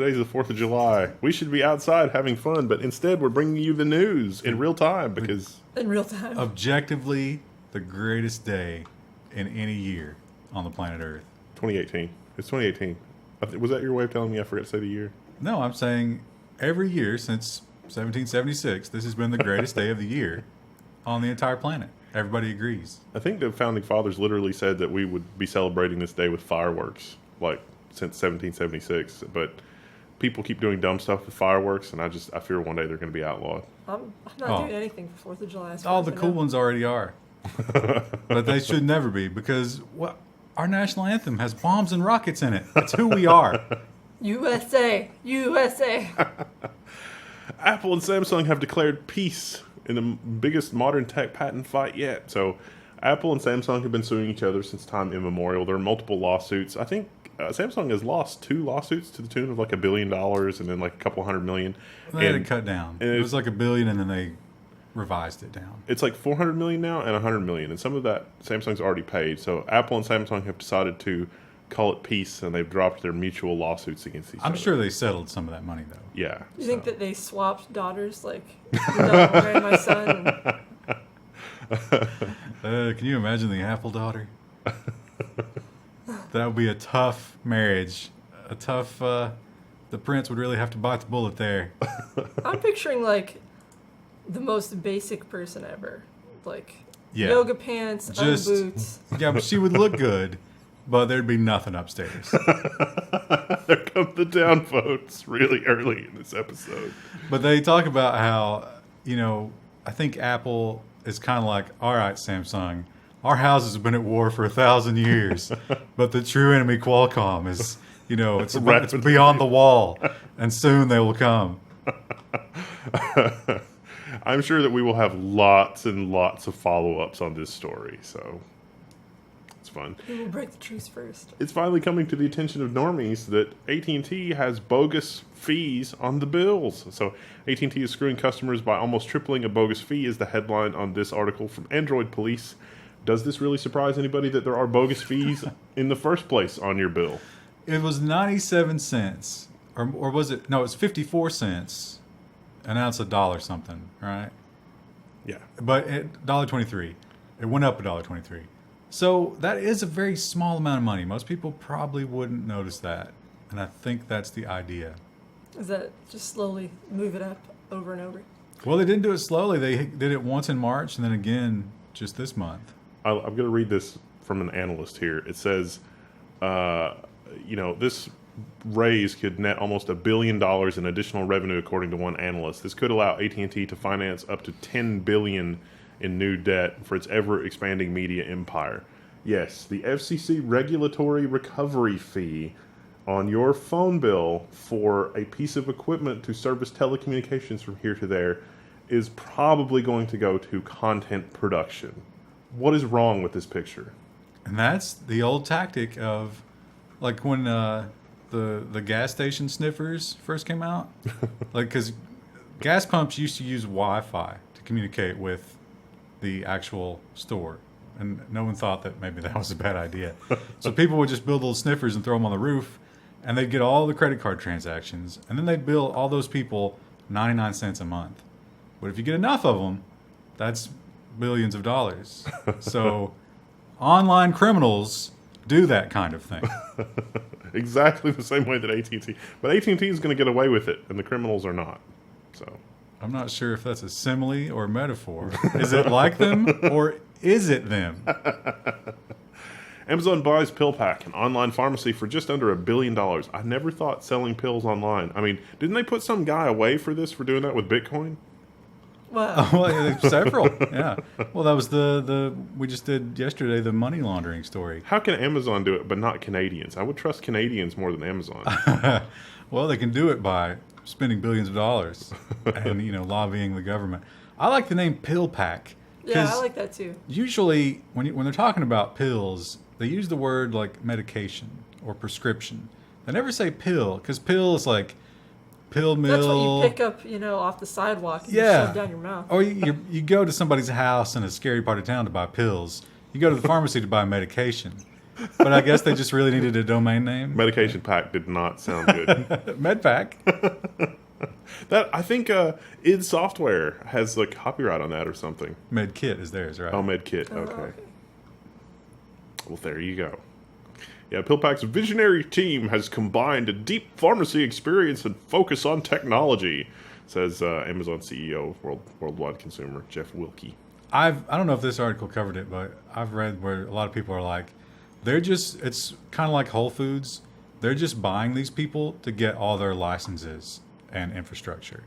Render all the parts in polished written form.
Today's the 4th of July. We should be outside having fun, but instead we're bringing you the news in real time because... In real time. Objectively, the greatest day in any year on the planet Earth. 2018. It's 2018. Was that your way of telling me I forgot to say the year? No, I'm saying every year since 1776, this has been the greatest day of the year on the entire planet. Everybody agrees. I think the Founding Fathers literally said that we would be celebrating this day with fireworks, like, since 1776. But people keep doing dumb stuff with fireworks, and I fear one day they're going to be outlawed. I'm not doing anything for 4th of July. All the cool ones already are. But they should never be, because our national anthem has bombs and rockets in it. That's who we are. USA. USA. Apple and Samsung have declared peace in the biggest modern tech patent fight yet. So Apple and Samsung have been suing each other since time immemorial. There are multiple lawsuits. I think Samsung has lost 2 lawsuits to the tune of like $1 billion and then like a couple $100 million. They had it cut down. It was like $1 billion and then they revised it down. It's like $400 million now and $100 million. And some of that Samsung's already paid. So Apple and Samsung have decided to call it peace, and they've dropped their mutual lawsuits against each other. I'm sure they settled some of that money, though. Yeah. You think that they swapped daughters, like, marry my son? Can you imagine the Apple daughter? That would be a tough marriage. A tough, the prince would really have to bite the bullet there. I'm picturing, like, the most basic person ever. Like, yoga pants, boots. Yeah, but she would look good. But there'd be nothing upstairs. There come the downvotes really early in this episode. But they talk about how, I think Apple is kind of like, all right, Samsung, our houses have been at war for 1,000 years. But the true enemy, Qualcomm, is, it's beyond the wall. And soon they will come. I'm sure that we will have lots and lots of follow-ups on this story, so... fun. We will break the truce first. It's finally coming to the attention of normies that AT&T has bogus fees on the bills. So AT&T is screwing customers by almost tripling a bogus fee is the headline on this article from Android Police. Does this really surprise anybody that there are bogus fees in the first place on your bill? It was 97 cents. Or was it? No, it's 54 cents. And now it's $1 something, right? Yeah. But $1.23. It went up $1.23. So that is a very small amount of money. Most people probably wouldn't notice that. And I think that's the idea. Is that just slowly move it up over and over? Well, they didn't do it slowly. They did it once in March and then again just this month. I'm going to read this from an analyst here. It says, this raise could net almost $1 billion in additional revenue, according to one analyst. This could allow AT&T to finance up to $10 billion in new debt for its ever-expanding media empire. Yes, the FCC regulatory recovery fee on your phone bill for a piece of equipment to service telecommunications from here to there is probably going to go to content production. What is wrong with this picture? And that's the old tactic of, like when the gas station sniffers first came out. Because gas pumps used to use Wi-Fi to communicate with the actual store, and no one thought that maybe that was a bad idea. So people would just build little sniffers and throw them on the roof, and they'd get all the credit card transactions, and then they'd bill all those people 99 cents a month. But if you get enough of them, that's billions of dollars. So online criminals do that kind of thing. Exactly the same way that AT&T. But AT&T is going to get away with it, and the criminals are not. So I'm not sure if that's a simile or metaphor. Is it like them or is it them? Amazon buys PillPack, an online pharmacy, for just under $1 billion. I never thought selling pills online. I mean, didn't they put some guy away for this, for doing that with Bitcoin? Wow. Well, several, yeah. Well, that was the we just did yesterday, the money laundering story. How can Amazon do it, but not Canadians? I would trust Canadians more than Amazon. Well, they can do it by spending billions of dollars and, lobbying the government. I like the name PillPack. Yeah, I like that too. Usually, when they're talking about pills, they use the word like medication or prescription. They never say pill, because pill is like pill mill. That's what you pick up, off the sidewalk and shove down your mouth. Or you go to somebody's house in a scary part of town to buy pills. You go to the pharmacy to buy medication. but I guess they just really needed a domain name. Medication Pack did not sound good. MedPack. That I think id Software has like copyright on that or something. MedKit is theirs, right? Oh, MedKit. Okay. Well, there you go. Yeah, PillPack's visionary team has combined a deep pharmacy experience and focus on technology, says Amazon CEO, Worldwide Consumer, Jeff Wilkie. I don't know if this article covered it, but I've read where a lot of people are like, it's kind of like Whole Foods. They're just buying these people to get all their licenses and infrastructure.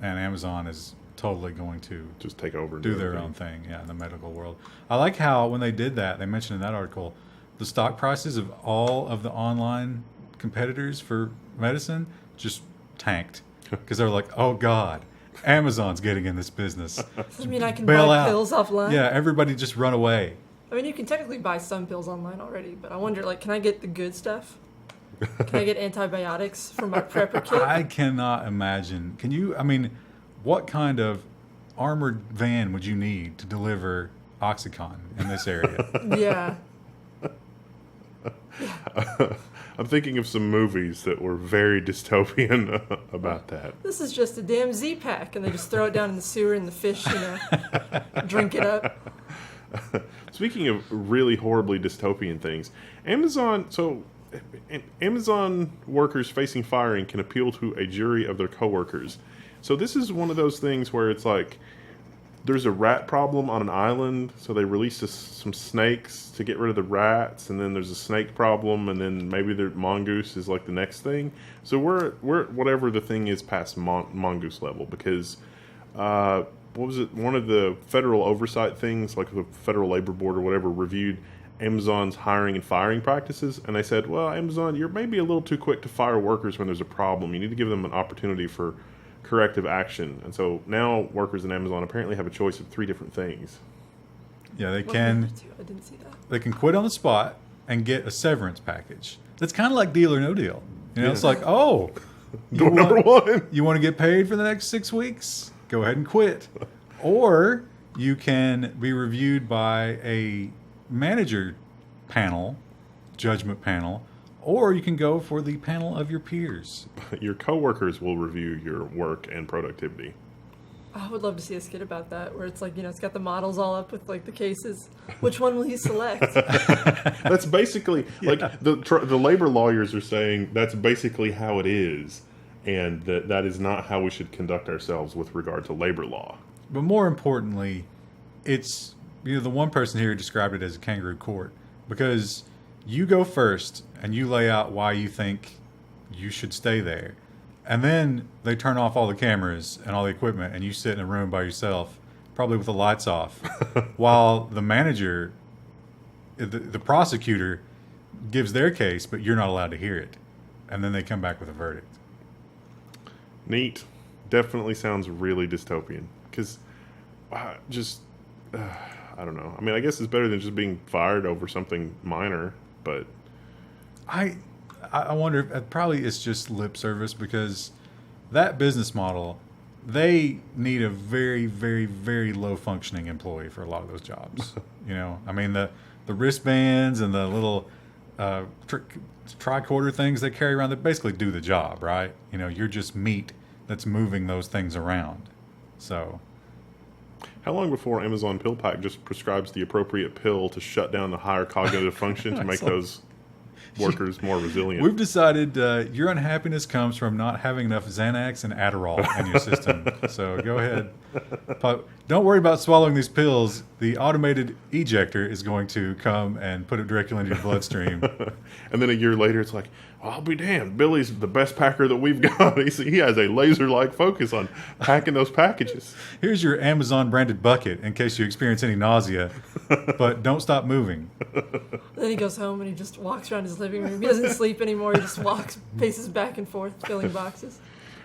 And Amazon is totally going to just take over and do their own thing, in the medical world. I like how when they did that, they mentioned in that article, the stock prices of all of the online competitors for medicine just tanked because they're like, oh God, Amazon's getting in this business. I mean, I can Bail buy out. pills offline. Yeah, everybody just run away. I mean, you can technically buy some pills online already, but I wonder, like, can I get the good stuff? Can I get antibiotics for my prepper kit? I cannot imagine. Can you? I mean, what kind of armored van would you need to deliver OxyContin in this area? Yeah. I'm thinking of some movies that were very dystopian about that. This is just a damn Z-Pack, and they just throw it down in the sewer, and the fish, drink it up. Speaking of really horribly dystopian things, Amazon workers facing firing can appeal to a jury of their coworkers. So this is one of those things where it's like there's a rat problem on an island, so they release some snakes to get rid of the rats, and then there's a snake problem, and then maybe the mongoose is like the next thing. So we're whatever the thing is past mongoose level, because what was it? One of the federal oversight things, like the Federal Labor Board or whatever, reviewed Amazon's hiring and firing practices, and they said, well, Amazon, you're maybe a little too quick to fire workers when there's a problem. You need to give them an opportunity for corrective action. And so now workers in Amazon apparently have a choice of 3 different things. Yeah, they can. I didn't see that. They can quit on the spot and get a severance package. That's kind of like Deal or No Deal. It's like, oh, Number one. You want to get paid for the next 6 weeks? Go ahead and quit. Or you can be reviewed by a manager panel, judgment panel, or you can go for the panel of your peers. Your coworkers will review your work and productivity. I would love to see a skit about that, where it's like, it's got the models all up with like the cases. Which one will you select? That's basically like the labor lawyers are saying that's basically how it is, and that is not how we should conduct ourselves with regard to labor law. But more importantly, it's the one person here described it as a kangaroo court, because you go first and you lay out why you think you should stay there. And then they turn off all the cameras and all the equipment, and you sit in a room by yourself, probably with the lights off, while the manager, the prosecutor, gives their case, but you're not allowed to hear it. And then they come back with a verdict. Neat. Definitely sounds really dystopian. Because I don't know. I mean, I guess it's better than just being fired over something minor, but I wonder if probably it's just lip service, because that business model, they need a very, very, very low functioning employee for a lot of those jobs. I mean, the wristbands and the little tricorder things they carry around that basically do the job, right? You're just meat that's moving those things around. So how long before Amazon PillPack just prescribes the appropriate pill to shut down the higher cognitive function to make those workers more resilient? We've decided your unhappiness comes from not having enough Xanax and Adderall in your system. So go ahead. Don't worry about swallowing these pills. The automated ejector is going to come and put it directly into your bloodstream. And then a year later, it's like, I'll be damned. Billy's the best packer that we've got. He has a laser-like focus on packing those packages. Here's your Amazon-branded bucket in case you experience any nausea, but don't stop moving. Then he goes home and he just walks around his living room. He doesn't sleep anymore. He just paces back and forth, filling boxes.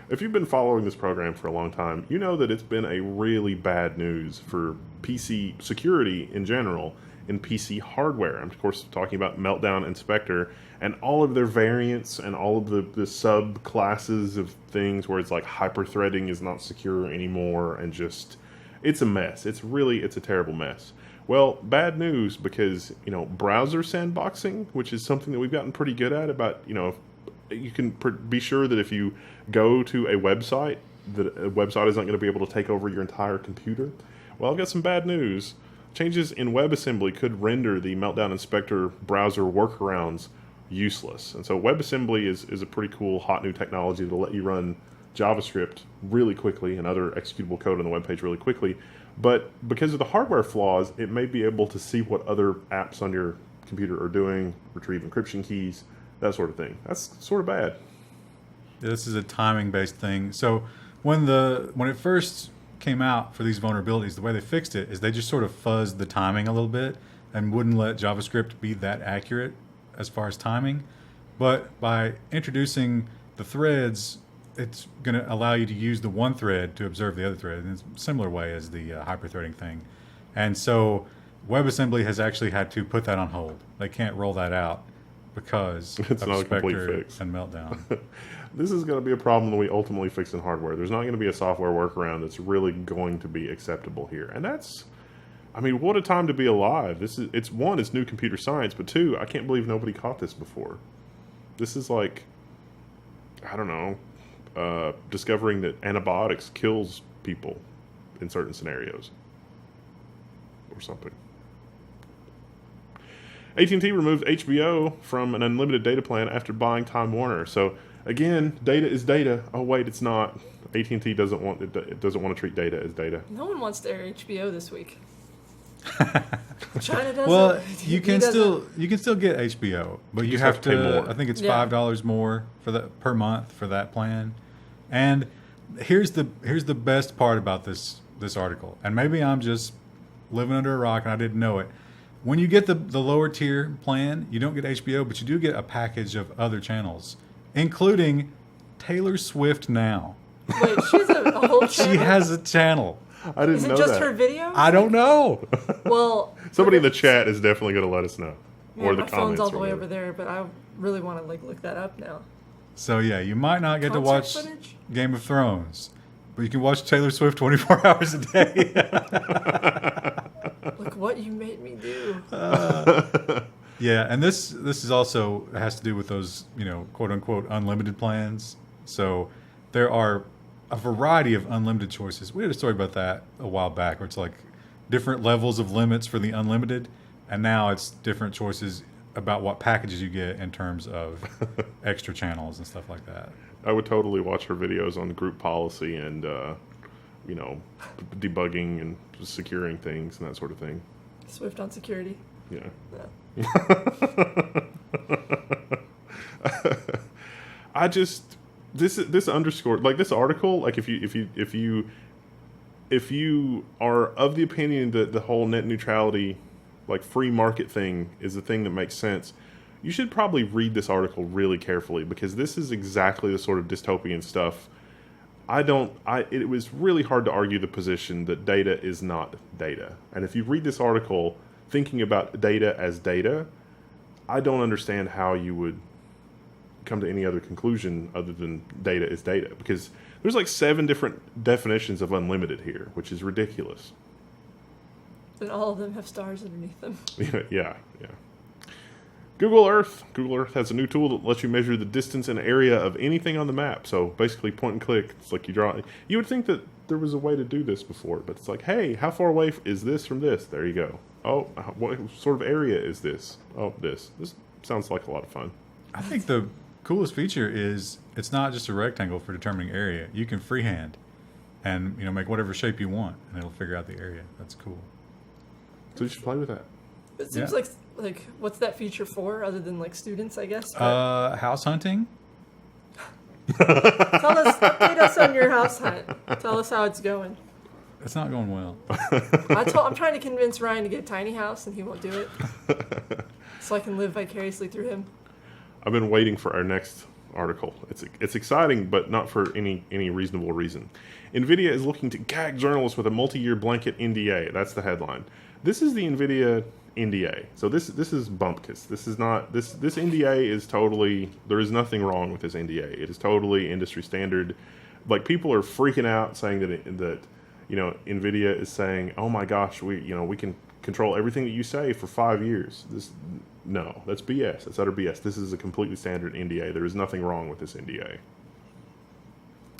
If you've been following this program for a long time, you know that it's been a really bad news for PC security in general and PC hardware. I'm, of course, talking about Meltdown and Spectre and all of their variants and all of the subclasses of things where it's like hyper-threading is not secure anymore, and just It's a mess. It's a terrible mess. Well, bad news, because, browser sandboxing, which is something that we've gotten pretty good at, about, you can be sure that if you go to a website, that a website is not going to be able to take over your entire computer. Well, I've got some bad news. Changes in WebAssembly could render the Meltdown and Spectre browser workarounds useless. And so WebAssembly is a pretty cool, hot new technology that'll let you run JavaScript really quickly and other executable code on the web page really quickly. But because of the hardware flaws, it may be able to see what other apps on your computer are doing, retrieve encryption keys, that sort of thing. That's sort of bad. Yeah, this is a timing-based thing. So when it first came out for these vulnerabilities, the way they fixed it is they just sort of fuzzed the timing a little bit and wouldn't let JavaScript be that accurate as far as timing. But by introducing the threads, it's going to allow you to use the one thread to observe the other thread in a similar way as the hyperthreading thing. And so WebAssembly has actually had to put that on hold. They can't roll that out because it's of not a complete Spectre fix. and Meltdown. This is going to be a problem that we ultimately fix in hardware. There's not going to be a software workaround that's really going to be acceptable here. And that's, what a time to be alive. It's one, it's new computer science, but two, I can't believe nobody caught this before. This is like, I don't know, discovering that antibiotics kills people in certain scenarios or something. AT&T removed HBO from an unlimited data plan after buying Time Warner. So again, data is data. Oh wait, it's not. AT&T doesn't want to treat data as data. No one wants to air HBO this week. China doesn't. Well, you can still get HBO, but you have to pay more. I think it's $5 more per month for that plan. And here's the best part about this article. And maybe I'm just living under a rock and I didn't know it. When you get the lower tier plan, you don't get HBO, but you do get a package of other channels, including Taylor Swift Now. Wait, she's a whole channel? She has a channel. I didn't Is it know just that. her videos? I don't know. Well, Somebody in the chat is definitely going to let us know. yeah, Or the my comments. phone's all the or way whatever. over there, but I really want to look that up now. So yeah, you might not get to Concert watch footage? Game of Thrones, but you can watch Taylor Swift 24 hours a day. Look what you made me do. Yeah, and this is also has to do with those, quote unquote unlimited plans. So there are a variety of unlimited choices. We had a story about that a while back, where it's like different levels of limits for the unlimited, and now it's different choices about what packages you get in terms of extra channels and stuff like that. I would totally watch her videos on group policy and, debugging and securing things and that sort of thing. Swift on security. Yeah. I just this underscored, like, this article, like, if you are of the opinion that the whole net neutrality, like, free market thing is the thing that makes sense, you should probably read this article really carefully, because this is exactly the sort of dystopian stuff. It was really hard to argue the position that data is not data. And if you read this article thinking about data as data, I don't understand how you would come to any other conclusion other than data is data, because there's like 7 different definitions of unlimited here, which is ridiculous. And all of them have stars underneath them. Yeah. Google Earth has a new tool that lets you measure the distance and area of anything on the map. So basically point and click. It's like you would think that there was a way to do this before, but it's like, hey, how far away is this from this? There you go. Oh, what sort of area is this? Oh, this sounds like a lot of fun. I think the coolest feature is it's not just a rectangle for determining area. You can freehand and make whatever shape you want, and it'll figure out the area. That's cool. So you should play with that. It seems like what's that feature for, other than like students, I guess? House hunting. Update us on your house hunt. Tell us how it's going. It's not going well. I'm trying to convince Ryan to get a tiny house, and he won't do it. So I can live vicariously through him. I've been waiting for our next article. It's exciting, but not for any reasonable reason. NVIDIA is looking to gag journalists with a multi-year blanket NDA. That's the headline. This is the NVIDIA NDA. So this is bumpkiss. This is not this NDA is totally, there is nothing wrong with this NDA. It is totally industry standard. Like, people are freaking out saying that NVIDIA is saying, oh my gosh, we can control everything that you say for 5 years. No, that's BS. That's utter BS. This is a completely standard NDA. There is nothing wrong with this NDA.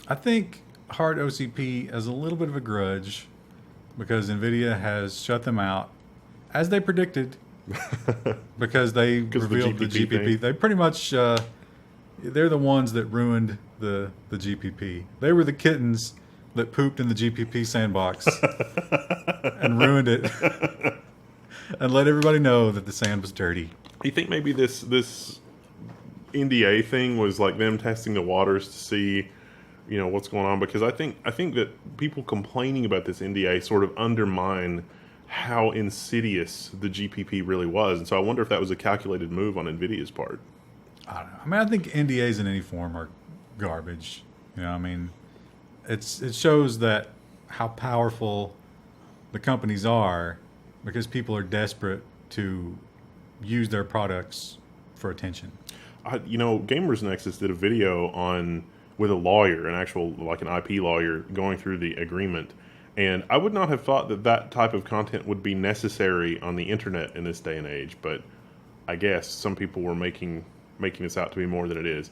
I think hard OCP has a little bit of a grudge because NVIDIA has shut them out, as they predicted, because they revealed the GPP. They pretty much, they're the ones that ruined the GPP. They were the kittens that pooped in the GPP sandbox and ruined it and let everybody know that the sand was dirty. You think maybe this NDA thing was like them testing the waters to see, what's going on? Because I think that people complaining about this NDA sort of undermine how insidious the GPP really was. And so I wonder if that was a calculated move on NVIDIA's part. I don't know. I mean, I think NDAs in any form are garbage. It shows that how powerful the companies are because people are desperate to use their products for attention. Gamers Nexus did a video with a lawyer, an IP lawyer, going through the agreement. And I would not have thought that type of content would be necessary on the internet in this day and age, but I guess some people were making this out to be more than it is.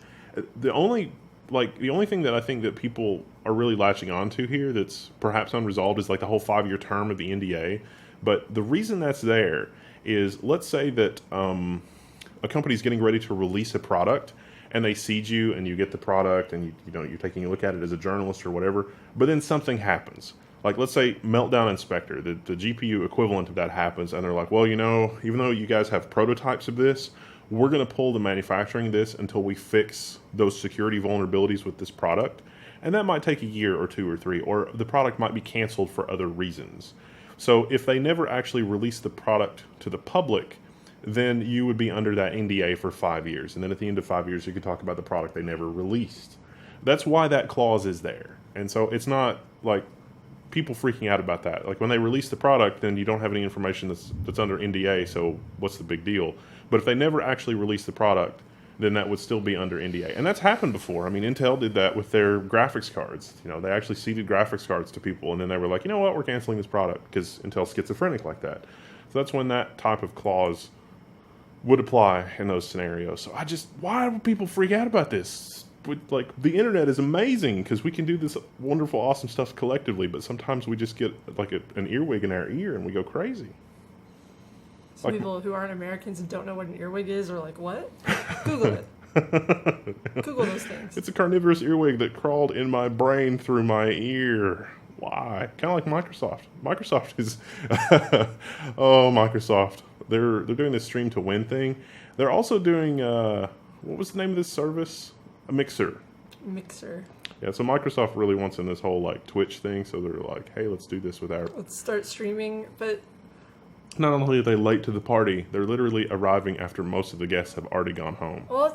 The only thing that I think that people are really latching onto here that's perhaps unresolved is like the whole 5-year term of the NDA. But the reason that's there is, let's say that a company's getting ready to release a product and they seed you and you get the product and you're taking a look at it as a journalist or whatever, but then something happens. Like, let's say Meltdown and Spectre, the GPU equivalent of that happens, and they're like, well, even though you guys have prototypes of this, we're going to pull the manufacturing of this until we fix those security vulnerabilities with this product. And that might take a year or 2 or 3, or the product might be canceled for other reasons. So if they never actually release the product to the public, then you would be under that NDA for 5 years. And then at the end of 5 years, you could talk about the product they never released. That's why that clause is there. And so it's not like people freaking out about that. Like when they release the product, then you don't have any information that's under NDA, so what's the big deal? But if they never actually release the product, then that would still be under NDA. And that's happened before. I mean, Intel did that with their graphics cards. They actually seeded graphics cards to people, and then they were like, you know what, we're canceling this product, because Intel's schizophrenic like that. So that's when that type of clause would apply in those scenarios. So why do people freak out about this? The internet is amazing because we can do this wonderful, awesome stuff collectively, but sometimes we just get like an earwig in our ear and we go crazy. Some people who aren't Americans and don't know what an earwig is are like, what? Google it. Google those things. It's a carnivorous earwig that crawled in my brain through my ear. Why? Kind of like Microsoft. Microsoft is... Microsoft. They're doing this stream to win thing. They're also doing... what was the name of this service? A Mixer. Yeah, so Microsoft really wants in this whole Twitch thing, so they're like, hey, let's do this with our... Let's start streaming, but... Not only are they late to the party, they're literally arriving after most of the guests have already gone home. Well,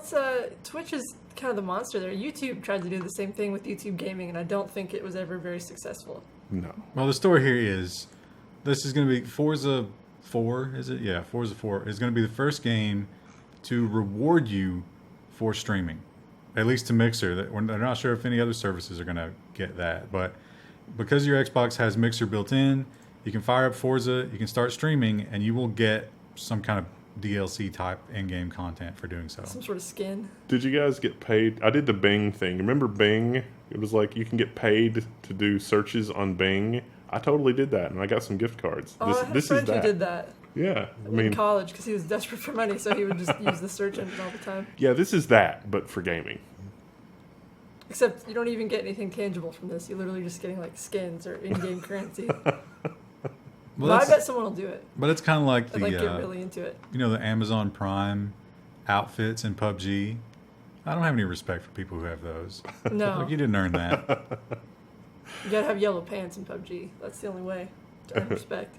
Twitch is kind of the monster there. YouTube tried to do the same thing with YouTube Gaming, and I don't think it was ever very successful. No. Well, the story here is, this is going to be Forza 4, is it? Yeah, Forza 4 is going to be the first game to reward you for streaming. At least to Mixer. They're not sure if any other services are going to get that. But because your Xbox has Mixer built in, you can fire up Forza, you can start streaming, and you will get some kind of DLC type in-game content for doing so. Some sort of skin. Did you guys get paid? I did the Bing thing. Remember Bing? It was like you can get paid to do searches on Bing. I totally did that, and I got some gift cards. I had a friend who did that. Yeah. In college, because he was desperate for money, so he would just use the search engine all the time. Yeah, this is that, but for gaming. Except you don't even get anything tangible from this. You're literally just getting skins or in-game currency. Well, I bet someone will do it. But it's kind of like I'd get really into it. The Amazon Prime outfits in PUBG. I don't have any respect for people who have those. No. You didn't earn that. You gotta have yellow pants in PUBG. That's the only way to earn respect.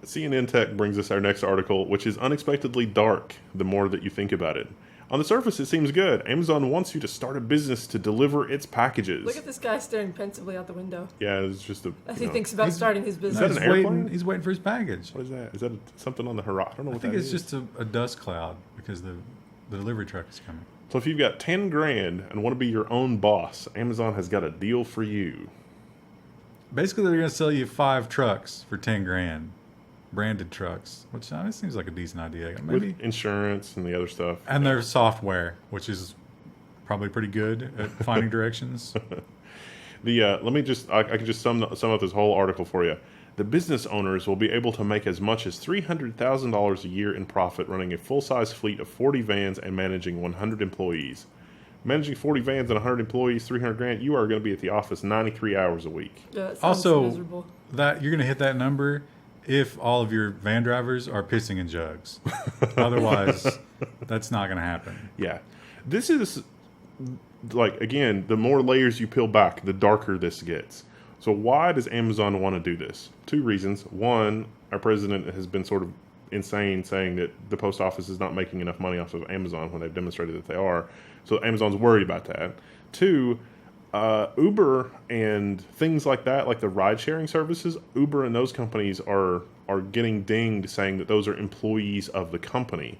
CNN Tech brings us our next article, which is unexpectedly dark the more that you think about it. On the surface, it seems good. Amazon wants you to start a business to deliver its packages. Look at this guy staring pensively out the window. Yeah, it's just as he thinks about starting his business. Is that an airplane? He's waiting for his package. What is that? Is that something on the horizon? I don't know what that is. I think it's just a dust cloud because the delivery truck is coming. So if you've got 10 grand and want to be your own boss, Amazon has got a deal for you. basically they're going to sell you 5 trucks for 10 grand, branded trucks, which seems like a decent idea. Maybe With insurance and the other stuff. and their software, which is probably pretty good at finding directions. Let me just I can just sum up this whole article for you. The business owners will be able to make as much as $300,000 a year in profit running a full-size fleet of 40 vans and managing 100 employees. Managing 40 vans and 100 employees, 300 grand, you are going to be at the office 93 hours a week. Yeah, that sounds Also, miserable. that you're going to hit that number if all of your van drivers are pissing in jugs. Otherwise, that's not going to happen. Yeah. This is, like, again, the more layers you peel back, the darker this gets. So why does Amazon want to do this? 2 reasons. One, our president has been sort of insane saying that the post office is not making enough money off of Amazon when they've demonstrated that they are. So Amazon's worried about that. 2, Uber and things like that, like the ride-sharing services, Uber and those companies are getting dinged saying that those are employees of the company.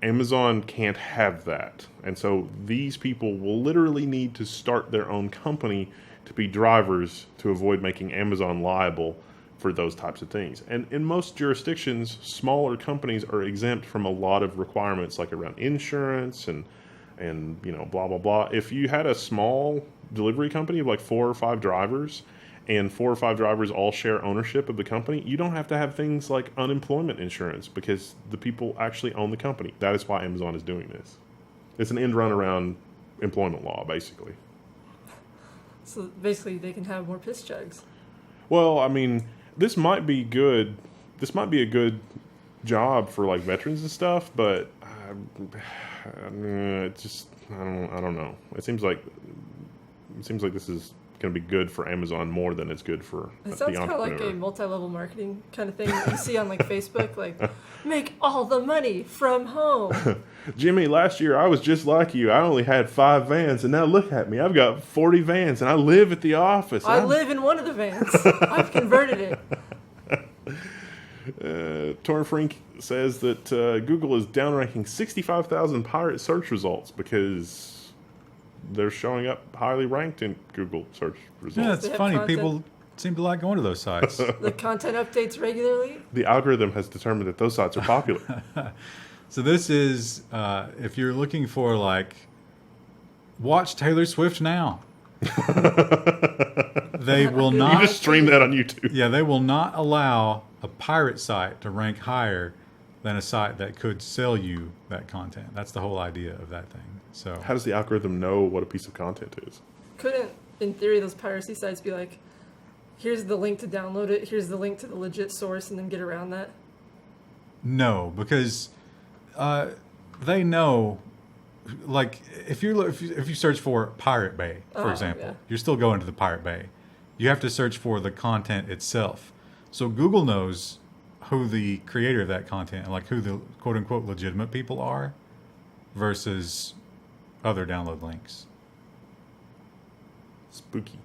Amazon can't have that. And so these people will literally need to start their own company to be drivers to avoid making Amazon liable for those types of things. And in most jurisdictions, smaller companies are exempt from a lot of requirements like around insurance and blah, blah, blah. If you had a small delivery company of like 4 or 5 drivers and 4 or 5 drivers all share ownership of the company, you don't have to have things like unemployment insurance because the people actually own the company. That is why Amazon is doing this. It's an end run around employment law, basically. So basically, they can have more piss jugs. Well, I mean, this might be good. This might be a good job for like veterans and stuff, but it just I don't know. It seems like this is going to be good for Amazon more than it's good for It the sounds kind of like entrepreneur. a multi-level marketing kind of thing that you see on like Facebook, like make all the money from home. Jimmy, last year I was just like you. I only had 5 vans, and now look at me. I've got 40 vans, and I live at the office. I live in one of the vans. I've converted it. Tornfrink says that Google is downranking 65,000 pirate search results because they're showing up highly ranked in Google search results. Yeah, it's They have funny. content. People seem to like going to those sites. The content updates regularly. The algorithm has determined that those sites are popular. So this is, if you're looking for like, watch Taylor Swift now. They will You not. just stream that on YouTube. Yeah, they will not allow a pirate site to rank higher than a site that could sell you that content. That's the whole idea of that thing. So How does the algorithm know what a piece of content is? Couldn't, in theory, those piracy sites be like, here's the link to download it, here's the link to the legit source, and then get around that? no, because they know. Like if you search for Pirate Bay, for example, yeah. you're still going to the Pirate Bay. You have to search for the content itself. So Google knows who the creator of that content and like who the quote unquote legitimate people are versus other download links. Spooky.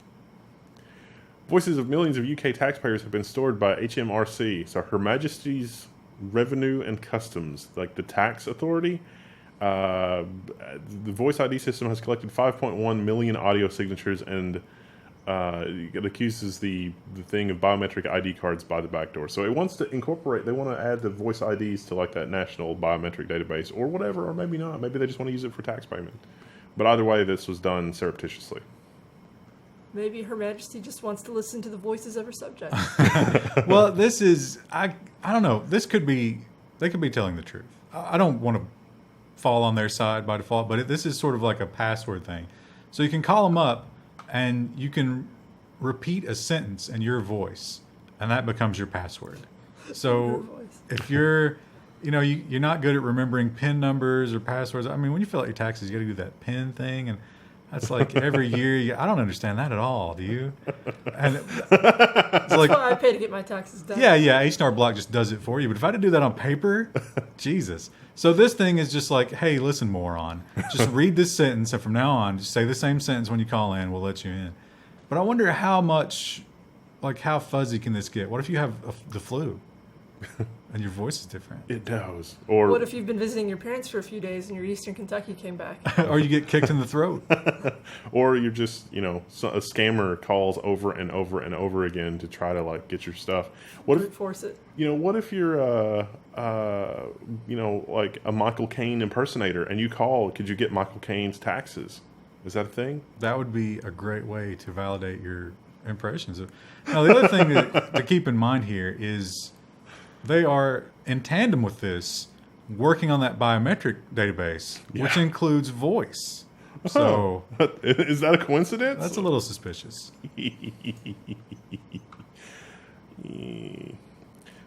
Voices of millions of UK taxpayers have been stored by HMRC, so Her Majesty's Revenue and Customs, like the tax authority. The voice ID system has collected 5.1 million audio signatures and it accuses the thing of biometric ID cards by the back door. So it wants to incorporate, they want to add the voice IDs to like that national biometric database or whatever, or maybe not. Maybe they just want to use it for tax payment. But either way, this was done surreptitiously. Maybe Her Majesty just wants to listen to the voices of her subjects. Well, this is I don't know. They could be telling the truth. I don't want to fall on their side by default, but this is sort of like a password thing. So you can call them up and you can repeat a sentence in your voice, and that becomes your password. Your So voice. if you're not good at remembering PIN numbers or passwords. I mean, when you fill out your taxes, you got to do that PIN thing, and that's like every year. I don't understand that at all. Do you? And it's That's like, why I pay to get my taxes done. yeah, H&R Block just does it for you. But if I had to do that on paper, Jesus. So this thing is just like, hey, listen, moron. Just read this sentence, and from now on, just say the same sentence when you call in. We'll let you in. But I wonder how much, like, how fuzzy can this get? What if you have the flu? and your voice is different. It does. Or What if you've been visiting your parents for a few days and your Eastern Kentucky came back? Or you get kicked in the throat. or you're just, a scammer calls over and over and over again to try to like get your stuff. What Brute if force it. what if you're like a Michael Caine impersonator and you call, could you get Michael Caine's taxes? Is that a thing? That would be a great way to validate your impressions. Now, the other thing to keep in mind here is they are in tandem with this, working on that biometric database, which includes voice. So, is that a coincidence? That's a little suspicious.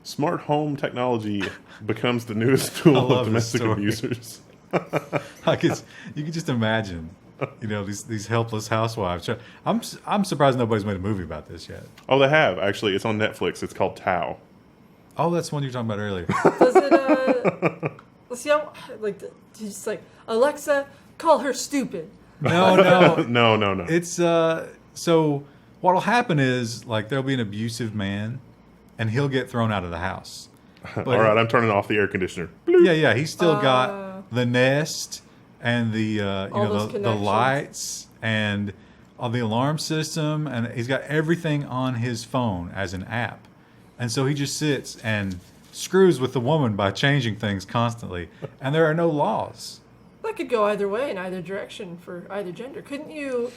Smart home technology becomes the newest tool of domestic abusers. You can just imagine, these helpless housewives. I'm surprised nobody's made a movie about this yet. Oh, they have actually. It's on Netflix. It's called Tao. Oh, that's one you were talking about earlier. Does it, let's see how, just like, Alexa, call her stupid. No. No. It's, so what'll happen is, like, there'll be an abusive man, and he'll get thrown out of the house. But All right, I'm turning off the air conditioner. Yeah, he's still got the Nest and the, the lights and all the alarm system, and he's got everything on his phone as an app. And so he just sits and screws with the woman by changing things constantly. And there are no laws. That could go either way in either direction for either gender. Couldn't you?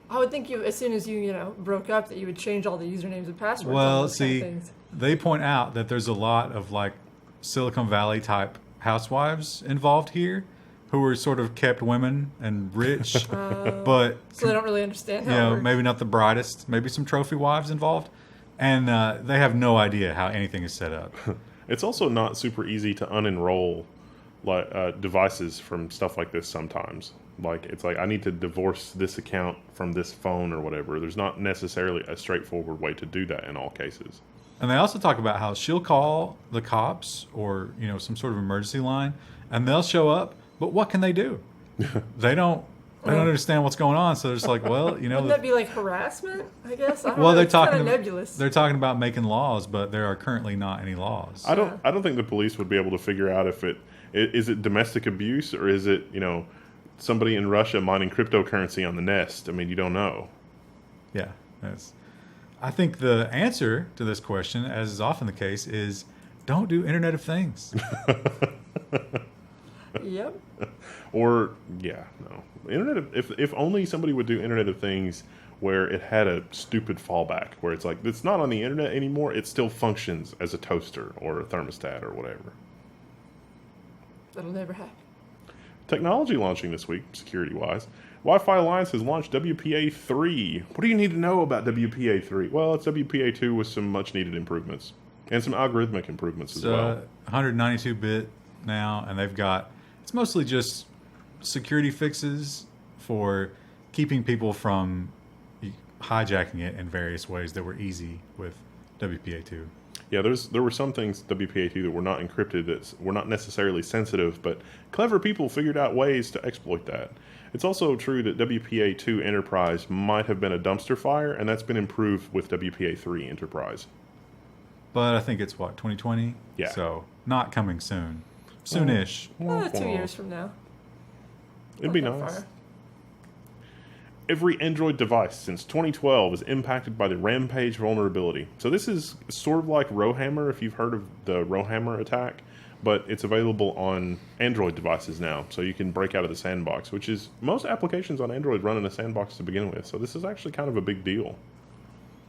I would think as soon as you broke up, that you would change all the usernames and passwords. Well, those kind of things. They point out that there's a lot of like Silicon Valley type housewives involved here, who are sort of kept women and rich, but so they don't really understand how it works. maybe not the brightest, maybe some trophy wives involved. And they have no idea how anything is set up. It's also not super easy to unenroll devices from stuff like this sometimes. Like, it's like, I need to divorce this account from this phone or whatever. There's not necessarily a straightforward way to do that in all cases. And they also talk about how she'll call the cops or, some sort of emergency line, and they'll show up, but what can they do? They don't understand what's going on, so they're just like, well, Wouldn't that be like harassment? I guess. I don't well, know. they're It's talking. kinda nebulous. They're talking about making laws, but there are currently not any laws. I don't think the police would be able to figure out if is it domestic abuse or is it somebody in Russia mining cryptocurrency on the Nest. I mean, you don't know. Yeah, I think the answer to this question, as is often the case, is don't do Internet of Things. Yep. Or no. If only somebody would do Internet of Things where it had a stupid fallback, where it's like, it's not on the internet anymore, it still functions as a toaster or a thermostat or whatever. That'll never happen. Technology launching this week, security-wise. Wi-Fi Alliance has launched WPA 3. What do you need to know about WPA 3? Well, it's WPA 2 with some much-needed improvements. And some algorithmic improvements as well. 192-bit now, and it's mostly just security fixes for keeping people from hijacking it in various ways that were easy with WPA2. Yeah, there were some things WPA2 that were not encrypted, that were not necessarily sensitive, but clever people figured out ways to exploit that. It's also true that WPA2 Enterprise might have been a dumpster fire, and that's been improved with WPA3 Enterprise. But I think it's 2020? Yeah. So not coming soon. Soonish. 2 years from now. It'd be Not that nice. far. Every Android device since 2012 is impacted by the RAMpage vulnerability. So this is sort of like Rowhammer, if you've heard of the Rowhammer attack, but it's available on Android devices now, so you can break out of the sandbox, which is, most applications on Android run in a sandbox to begin with, so this is actually kind of a big deal.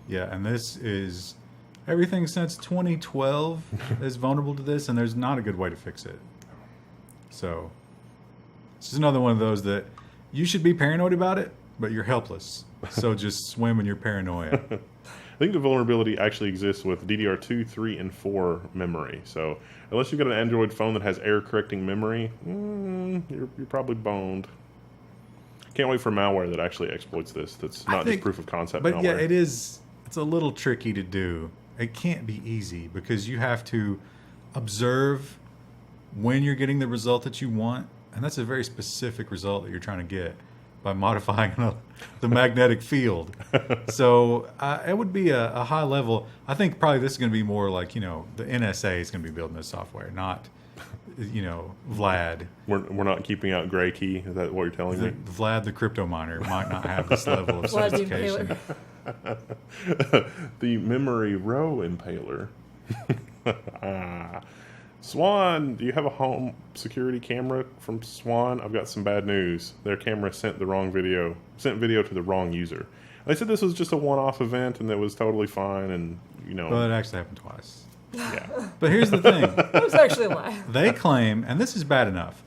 Yeah, and this is everything since 2012 is vulnerable to this, and there's not a good way to fix it. So this is another one of those that you should be paranoid about it, but you're helpless. So just swim in your paranoia. I think the vulnerability actually exists with DDR2, 3, and 4 memory. So unless you've got an Android phone that has error-correcting memory, you're probably boned. Can't wait for malware that actually exploits this. That's not just proof of concept but malware. yeah, it's a little tricky to do. It can't be easy because you have to observe when you're getting the result that you want, and that's a very specific result that you're trying to get. by modifying the magnetic field. So it would be a high level. I think probably this is going to be more like, the NSA is going to be building this software, not, Vlad. We're not keeping out Gray Key. Is that what you're telling me? Vlad the crypto miner might not have this level of Vlad the sophistication. The memory row impaler. Swann, do you have a home security camera from Swann? I've got some bad news. Their camera sent video to the wrong user. They said this was just a one-off event and that was totally fine, and Well, it actually happened twice. Yeah. But here's the thing. It was actually a lie. They claim, and this is bad enough.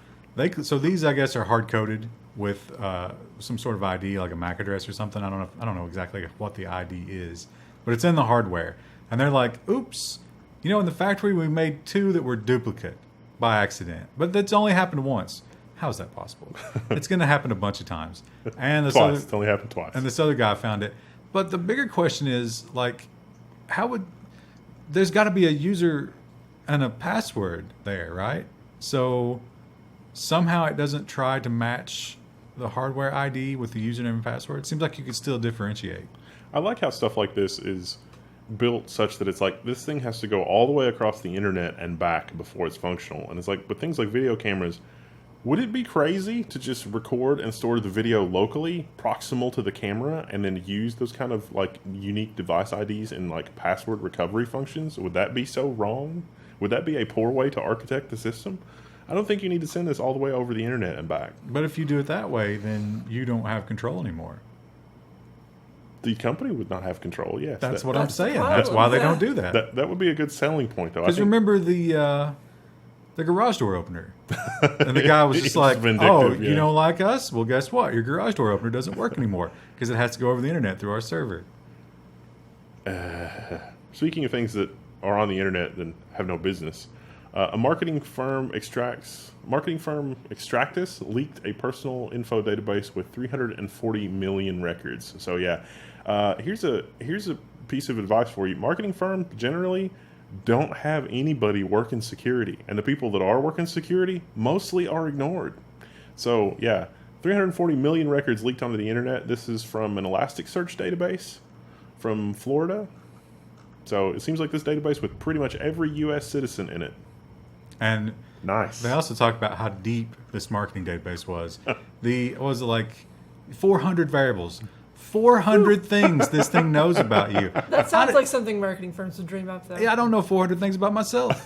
So these, I guess, are hard coded with some sort of ID, like a MAC address or something. I don't know exactly what the ID is, but it's in the hardware. And they're like, "Oops, in the factory we made 2 that were duplicate by accident, but that's only happened once. How is that possible? It's going to happen a bunch of times." And It's only happened twice. And this other guy found it. But the bigger question is, there's got to be a user and a password there, right? So somehow it doesn't try to match the hardware ID with the username and password. It seems like you could still differentiate. I like how stuff like this is built such that it's like this thing has to go all the way across the internet and back before it's functional. And it's like, but things like video cameras, would it be crazy to just record and store the video locally, proximal to the camera, and then use those kind of like unique device IDs and like password recovery functions? Would that be so wrong? Would that be a poor way to architect the system? I don't think you need to send this all the way over the internet and back. But if you do it that way, then you don't have control anymore. The company would not have control, yes. That's what I'm saying. problem, That's why they yeah. don't do that. That would be a good selling point, though. Because remember the garage door opener. And the guy was just It's like, vindictive, you yeah. don't like us? Well, guess what? Your garage door opener doesn't work anymore because it has to go over the internet through our server. Speaking of things that are on the internet and have no business, a marketing firm Exactis leaked a personal info database with 340 million records. So yeah, here's a piece of advice for you. Marketing firms generally don't have anybody working security, and the people that are working security mostly are ignored. So yeah, 340 million records leaked onto the internet. This is from an Elasticsearch database from Florida. So it seems like this database with pretty much every U.S. citizen in it. And Nice. they also talked about how deep this marketing database was. What was it, like 400 variables? 400 things this thing knows about you. That sounds like something marketing firms would dream up, though. Yeah, I don't know 400 things about myself.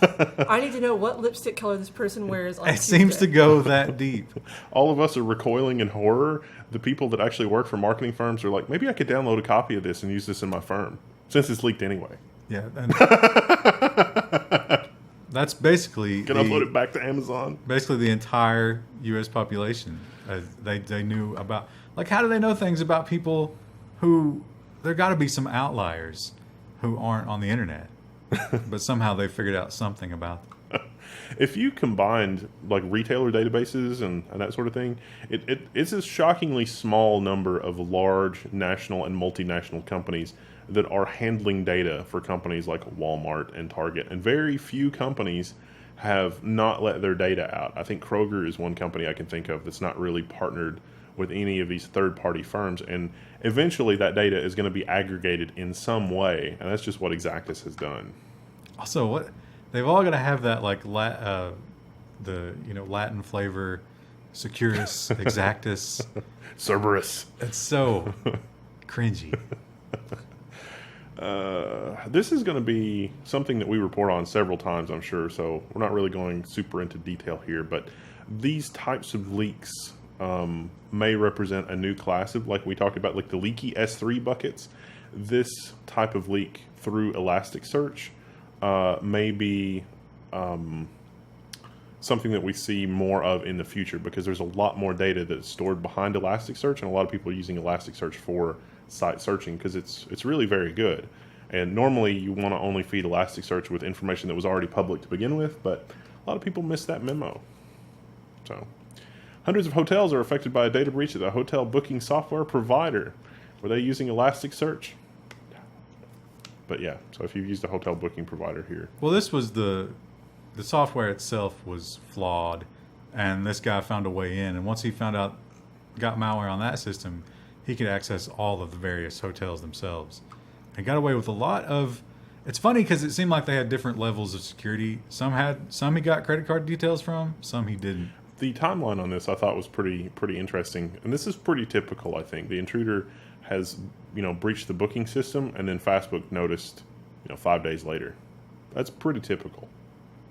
I need to know what lipstick color this person wears on It seems to Tuesday. go that deep. All of us are recoiling in horror. The people that actually work for marketing firms are like, maybe I could download a copy of this and use this in my firm, since it's leaked anyway. Yeah. And that's basically Can I upload it back to Amazon? basically the entire U.S. population. They knew about, like, how do they know things about people who, there got to be some outliers who aren't on the internet, but somehow they figured out something about them. If you combined like retailer databases and that sort of thing, it's a shockingly small number of large national and multinational companies that are handling data for companies like Walmart and Target. And very few companies have not let their data out. I think Kroger is one company I can think of that's not really partnered with any of these third-party firms. And eventually that data is going to be aggregated in some way. And that's just what Exactis has done. Also, what they've all got to have that, like, Latin flavor, Securus, Exactis. Cerberus. It's so cringy. This is going to be something that we report on several times, I'm sure, so we're not really going super into detail here, but these types of leaks may represent a new class of, like we talked about, like the leaky S3 buckets. This type of leak through Elasticsearch may be something that we see more of in the future, because there's a lot more data that's stored behind Elasticsearch, and a lot of people are using Elasticsearch for site searching because it's really very good. And normally you want to only feed Elasticsearch with information that was already public to begin with, but a lot of people miss that memo. So hundreds of hotels are affected by a data breach at a hotel booking software provider. Were they using Elasticsearch? But yeah, so if you've used a hotel booking provider here. Well, this was the software itself was flawed, and this guy found a way in. And once he found out got malware on that system, he could access all of the various hotels themselves. And got away with a lot of. It's funny because it seemed like they had different levels of security. Some he got credit card details from, some he didn't. The timeline on this I thought was pretty interesting, and this is pretty typical. I think the intruder has breached the booking system, and then Fastbook noticed 5 days later. That's pretty typical.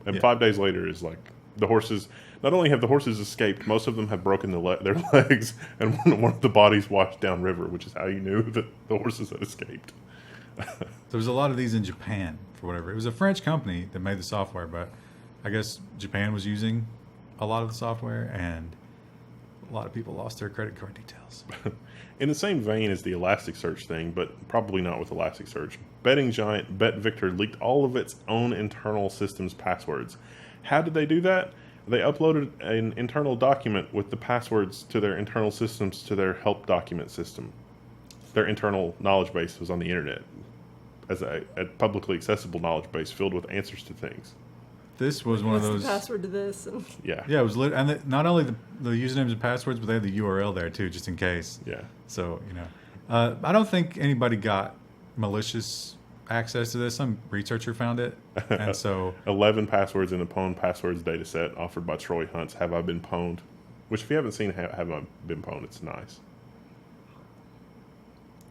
And 5 days later is like the horses. Not only have the horses escaped, most of them have broken their legs, and one of the bodies washed downriver, which is how you knew that the horses had escaped. There was a lot of these in Japan for whatever. It was a French company that made the software, but I guess Japan was using a lot of the software, and a lot of people lost their credit card details. In the same vein as the Elasticsearch thing, but probably not with Elasticsearch, betting giant BetVictor leaked all of its own internal systems passwords. How did they do that? They uploaded an internal document with the passwords to their internal systems to their help document system. Their internal knowledge base was on the internet as a publicly accessible knowledge base filled with answers to things. This was one of those. The password to this. And Yeah. Yeah, it was and not only the usernames and passwords, but they had the URL there too, just in case. Yeah. So I don't think anybody got malicious access to this. Some researcher found it, and so 11 passwords in the pwned passwords data set offered by Troy Hunt's Have I Been Pwned? Which, if you haven't seen Have I Been Pwned, it's nice.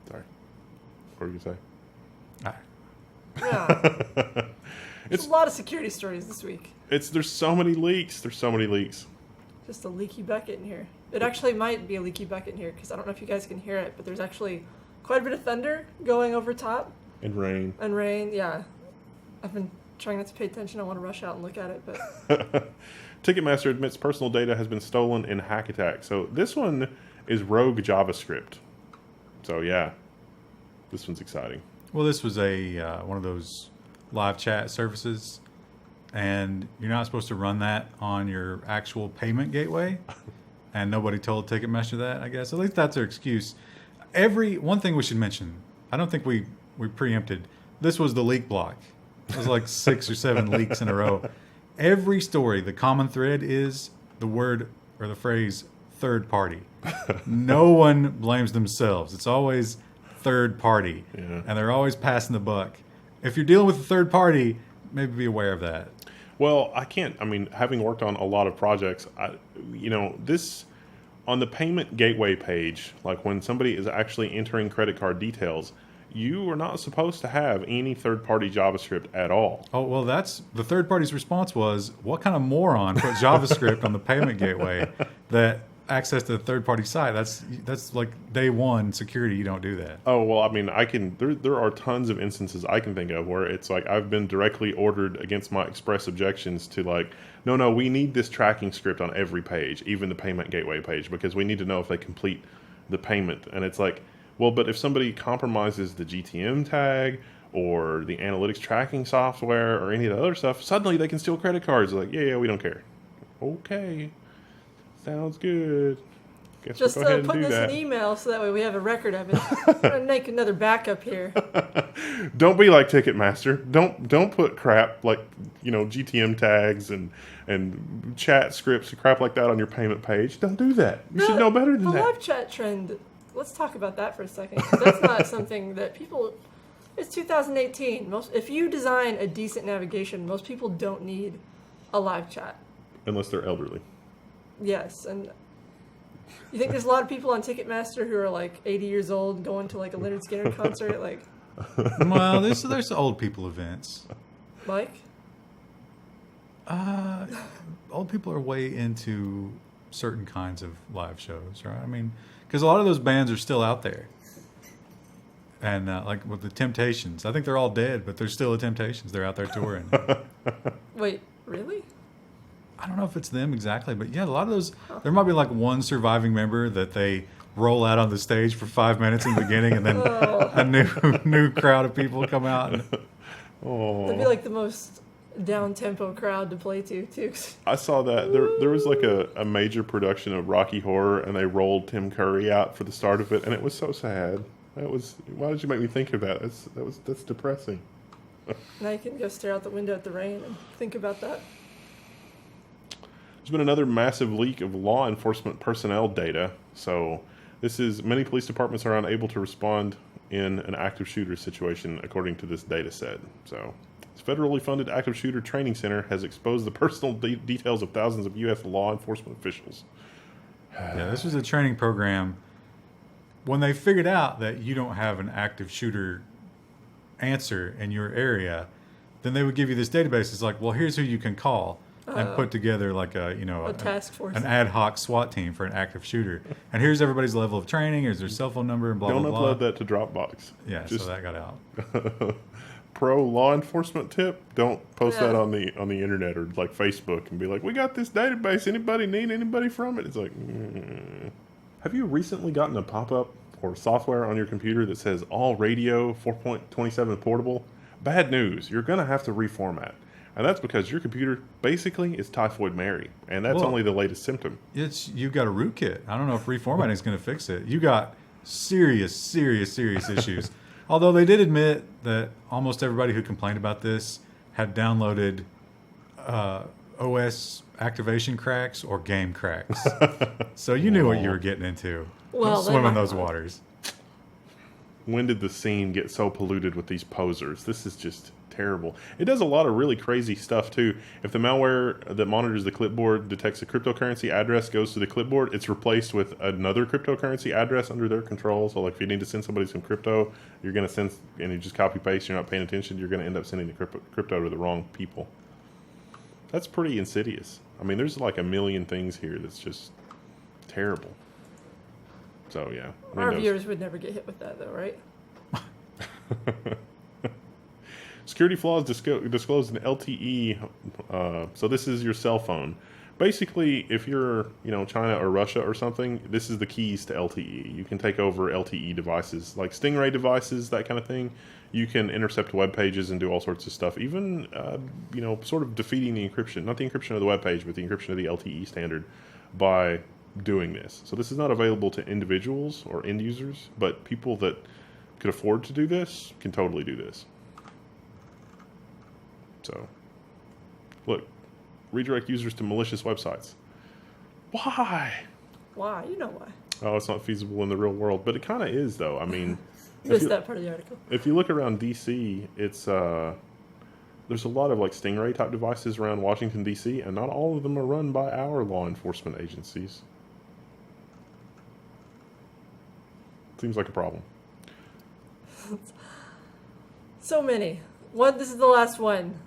Sorry. What were you going to say? yeah. There's a lot of security stories this week. There's so many leaks. Just a leaky bucket in here. It actually might be a leaky bucket in here because I don't know if you guys can hear it, but there's actually quite a bit of thunder going over top. And rain. Yeah. I've been trying not to pay attention. I want to rush out and look at it, but Ticketmaster admits personal data has been stolen in hack attack. So this one is rogue JavaScript. So yeah, this one's exciting. well, this was a one of those live chat services, and you're not supposed to run that on your actual payment gateway. And nobody told Ticketmaster that, I guess. At least that's their excuse. One thing we should mention, I don't think we preempted, this was the leak block. It was like 6 or 7 leaks in a row. Every story, the common thread is the word or the phrase third party. No one blames themselves. It's always third party. Yeah. And they're always passing the buck. If you're dealing with a third party, maybe be aware of that. Well, having worked on a lot of projects, this on the payment gateway page, like when somebody is actually entering credit card details, you are not supposed to have any third-party JavaScript at all. Oh, well, that's the third party's response was, what kind of moron put JavaScript on the payment gateway that access to the third-party site? That's like day one security. You don't do that. Oh, well, there are tons of instances I can think of where it's like I've been directly ordered against my express objections to like, no, we need this tracking script on every page, even the payment gateway page, because we need to know if they complete the payment. And it's like, well, but if somebody compromises the GTM tag or the analytics tracking software or any of the other stuff, suddenly they can steal credit cards. They're like, yeah, we don't care. Okay, sounds good. Guess just we'll go ahead and put do this that. in email so that way we have a record of it. I'm gonna make another backup here. Don't be like Ticketmaster. Don't put crap like GTM tags and chat scripts and crap like that on your payment page. Don't do that. You should know better than the that. live chat trend. Let's talk about that for a second. 'Cause that's not something that people. It's 2018. If you design a decent navigation, most people don't need a live chat. Unless they're elderly. Yes, and you think there's a lot of people on Ticketmaster who are like 80 years old going to like a Leonard Skinner concert, like Well, there's old people events. Mike? Old people are way into certain kinds of live shows, right? I mean, because a lot of those bands are still out there. And like with the Temptations, I think they're all dead, but there's still the Temptations. They're out there touring. Wait, really? I don't know if it's them exactly, but yeah, a lot of those, there might be like one surviving member that they roll out on the stage for 5 minutes in the beginning, and then a new crowd of people come out. And, That'd be like the most down-tempo crowd to play to, too. I saw that. There was like a major production of Rocky Horror, and they rolled Tim Curry out for the start of it, and it was so sad. Why did you make me think of that? That's depressing. Now you can go stare out the window at the rain and think about that. There's been another massive leak of law enforcement personnel data. So this is many police departments are unable to respond in an active shooter situation, according to this data set. So this federally funded active shooter training center has exposed the personal details of thousands of U.S. law enforcement officials. Yeah, this was a training program. When they figured out that you don't have an active shooter answer in your area, then they would give you this database. It's like, well, here's who you can call and put together like a task force, an ad hoc SWAT team for an active shooter. And here's everybody's level of training. Here's their cell phone number and blah, Don't blah, blah. upload that to Dropbox. Yeah, so that got out. Pro law enforcement tip: don't post that on the internet or like Facebook and be like, "We got this database. Anybody need anybody from it?" It's like, Have you recently gotten a pop-up or software on your computer that says all radio 4.27 portable? Bad news. You're gonna have to reformat, and that's because your computer basically is Typhoid Mary, and that's only the latest symptom. You've got a rootkit. I don't know if reformatting is going to fix it. You got serious issues. Although they did admit that almost everybody who complained about this had downloaded OS activation cracks or game cracks. So you knew what you were getting into. Well, Don't swim in those waters. When did the scene get so polluted with these posers? This is just terrible. It does a lot of really crazy stuff too. If the malware that monitors the clipboard detects a cryptocurrency address goes to the clipboard, it's replaced with another cryptocurrency address under their control. So like if you need to send somebody some crypto, you're going to send, and you just copy paste, you're not paying attention, you're going to end up sending the crypto to the wrong people. That's pretty insidious. I mean, there's like a million things here that's just terrible. So yeah. Our viewers would never get hit with that though, right? Security flaws disclosed in LTE. So this is your cell phone. Basically, if you're, China or Russia or something, this is the keys to LTE. You can take over LTE devices, like Stingray devices, that kind of thing. You can intercept web pages and do all sorts of stuff. Even, sort of defeating the encryption, not the encryption of the web page, but the encryption of the LTE standard by doing this. So this is not available to individuals or end users, but people that could afford to do this can totally do this. So, look, redirect users to malicious websites. Why? Why? You know why. Oh, it's not feasible in the real world, but it kind of is, though. I mean, missed that part of the article. If you look around D.C., it's there's a lot of like Stingray type devices around Washington D.C., and not all of them are run by our law enforcement agencies. Seems like a problem. So many. This is the last one.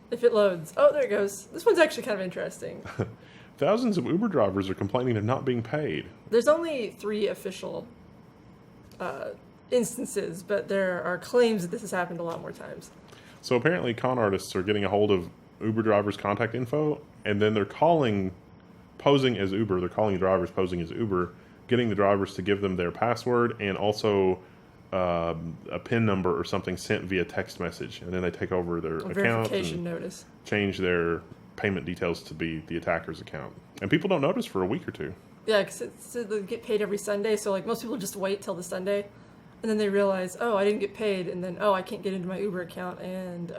If it loads. Oh, there it goes. This one's actually kind of interesting. Thousands of Uber drivers are complaining of not being paid. There's only 3 official instances, but there are claims that this has happened a lot more times. So apparently con artists are getting a hold of Uber drivers' contact info, and then they're posing as Uber. They're calling drivers posing as Uber, getting the drivers to give them their password and also a PIN number or something sent via text message, and then they take over their account and notice. Change their payment details to be the attacker's account. And people don't notice for a week or two. Yeah, because they get paid every Sunday, so like most people just wait till the Sunday, and then they realize, oh, I didn't get paid, and then, oh, I can't get into my Uber account, and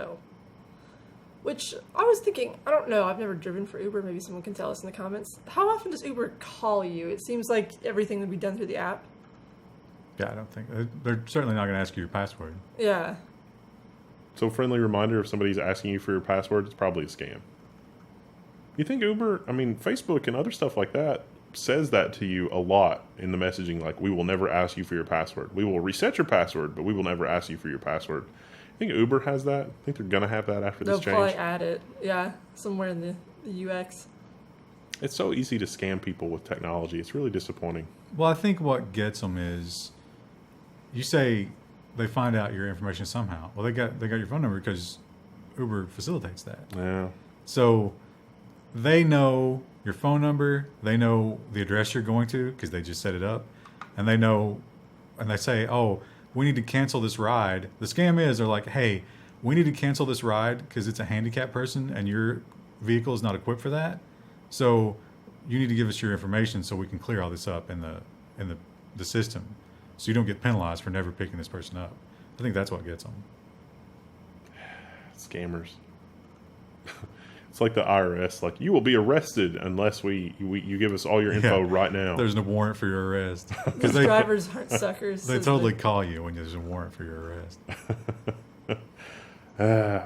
Which I was thinking, I don't know, I've never driven for Uber, maybe someone can tell us in the comments. How often does Uber call you? It seems like everything would be done through the app. Yeah, I don't think they're certainly not going to ask you your password. Yeah. So friendly reminder, if somebody's asking you for your password, it's probably a scam. You think Uber, Facebook and other stuff like that says that to you a lot in the messaging, like, we will never ask you for your password. We will reset your password, but we will never ask you for your password. I think Uber has that. I think they're going to have that after this change. They'll probably add it, yeah, somewhere in the UX. It's so easy to scam people with technology. It's really disappointing. Well, I think what gets them is, you say they find out your information somehow. Well, they got your phone number because Uber facilitates that. Yeah. So they know your phone number. They know the address you're going to because they just set it up, and they say, oh, we need to cancel this ride. The scam is they're like, hey, we need to cancel this ride because it's a handicapped person and your vehicle is not equipped for that. So you need to give us your information so we can clear all this up in the system, so you don't get penalized for never picking this person up. I think that's what gets them. Scammers. It's like the IRS. Like, you will be arrested unless you give us all your info right now. There's no warrant for your arrest. These drivers aren't suckers. They totally call you when there's a warrant for your arrest.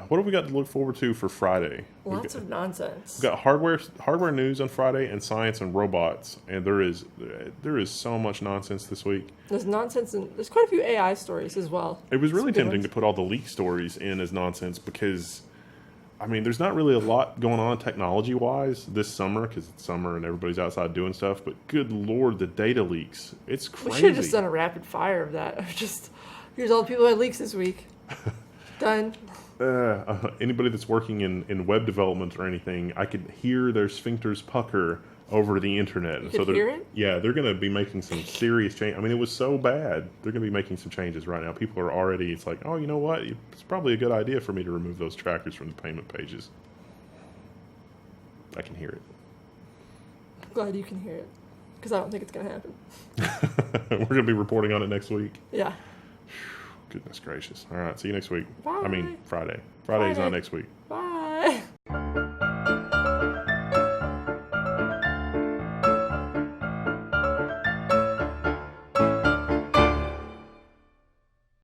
What have we got to look forward to for Friday? Lots of nonsense. We've got hardware news on Friday and science and robots, and there is so much nonsense this week. There's nonsense, and there's quite a few AI stories as well. It was really Some good tempting ones. to put all the leak stories in as nonsense because, I mean, there's not really a lot going on technology-wise this summer because it's summer and everybody's outside doing stuff, but good Lord, the data leaks. It's We crazy. should have just done a rapid fire of that. Just, here's all the people who had leaks this week. Done. Anybody that's working in web development or anything, I could hear their sphincters pucker over the internet. You So could they're, hear it? yeah, they're going to be making some serious change. I mean, it was so bad. They're going to be making some changes right now. People are already, it's like, oh, you know what? It's probably a good idea for me to remove those trackers from the payment pages. I can hear it. I'm glad you can hear it, because I don't think it's going to happen. We're going to be reporting on it next week. Yeah. Goodness gracious. All right, see you next week. Bye. I mean, Friday. Friday's Friday. not next week. Bye.